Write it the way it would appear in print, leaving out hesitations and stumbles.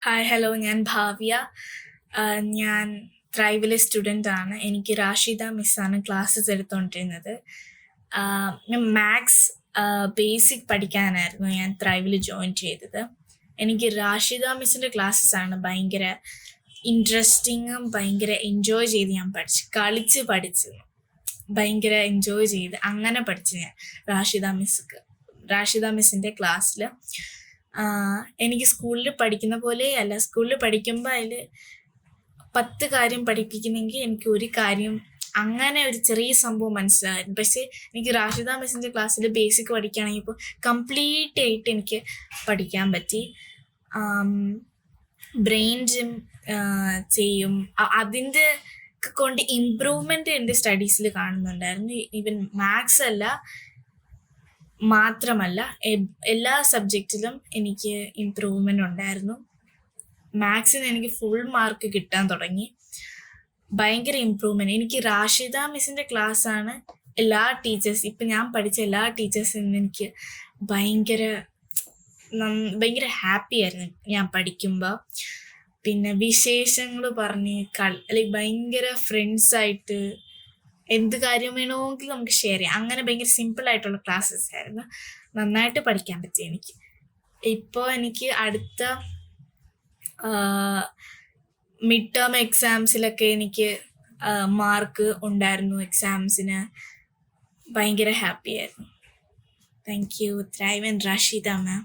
Hi hello, ഞാൻ ഭാവ്യ. ഞാൻ ത്രൈവിലെ student ആണ്. എനിക്ക് റാഷിദ മിസ്സാണ് ക്ലാസ്സസ് എടുത്തുകൊണ്ടിരുന്നത്. ഞാൻ മാത്സ് ബേസിക് പഠിക്കാനായിരുന്നു ഞാൻ ത്രൈവിൽ ജോയിൻ ചെയ്തത്. എനിക്ക് റാഷിദ മിസ്സിൻ്റെ ക്ലാസ്സസ് ആണ് ഭയങ്കര ഇൻട്രസ്റ്റിങ്ങും ഭയങ്കര എൻജോയ് ചെയ്ത് ഞാൻ പഠിച്ച് ഭയങ്കര എൻജോയ് ചെയ്ത് അങ്ങനെ പഠിച്ചു ഞാൻ റാഷിദ മിസ്സിൻ്റെ ക്ലാസ്സിൽ. എനിക്ക് സ്കൂളിൽ പഠിക്കുന്ന പോലെ അല്ല. സ്കൂളിൽ പഠിക്കുമ്പോൾ അതിൽ 10 കാര്യം പഠിപ്പിക്കുന്നെങ്കിൽ എനിക്ക് ഒരു കാര്യം അങ്ങനെ ഒരു ചെറിയ സംഭവം മനസ്സിലായിരുന്നു. പക്ഷേ എനിക്ക് റാഷിദ മിസ്സിൻ്റെ ക്ലാസ്സിൽ ബേസിക് പഠിക്കുകയാണെങ്കിൽ ഇപ്പോൾ കംപ്ലീറ്റ് ആയിട്ട് എനിക്ക് പഠിക്കാൻ പറ്റി. ബ്രെയിൻ ജിം ചെയ്യും. അതിൻ്റെ കൊണ്ട് ഇമ്പ്രൂവ്മെൻ്റ് എൻ്റെ സ്റ്റഡീസിൽ കാണുന്നുണ്ടായിരുന്നു. ഈവൻ മാത്സ് അല്ല മാത്രമല്ല എല്ലാ സബ്ജക്റ്റിലും എനിക്ക് ഇമ്പ്രൂവ്മെൻ്റ് ഉണ്ടായിരുന്നു. മാത്സിന് എനിക്ക് ഫുൾ മാർക്ക് കിട്ടാൻ തുടങ്ങി. ഭയങ്കര ഇമ്പ്രൂവ്മെൻറ്റ്. എനിക്ക് റാഷിദ മിസ്സിൻ്റെ ക്ലാസ്സാണ് ഇപ്പം ഞാൻ പഠിച്ച എല്ലാ ടീച്ചേഴ്സിൽ നിന്ന് എനിക്ക് ഭയങ്കര ഹാപ്പി ആയിരുന്നു ഞാൻ പഠിക്കുമ്പോൾ. പിന്നെ വിശേഷങ്ങൾ പറഞ്ഞ് ഭയങ്കര ഫ്രണ്ട്സായിട്ട് എന്ത് കാര്യം വേണമെങ്കിൽ നമുക്ക് ഷെയർ ചെയ്യാം. അങ്ങനെ ഭയങ്കര സിമ്പിളായിട്ടുള്ള ക്ലാസ്സസ് ആയിരുന്നു. നന്നായിട്ട് പഠിക്കാൻ പറ്റി എനിക്ക്. ഇപ്പോൾ എനിക്ക് അടുത്ത മിഡ് ടേം എക്സാംസിലൊക്കെ എനിക്ക് മാർക്ക് ഉണ്ടായിരുന്നു. എക്സാംസിന് ഭയങ്കര ഹാപ്പി ആയിരുന്നു. Thank you thrive and Rashida ma'am.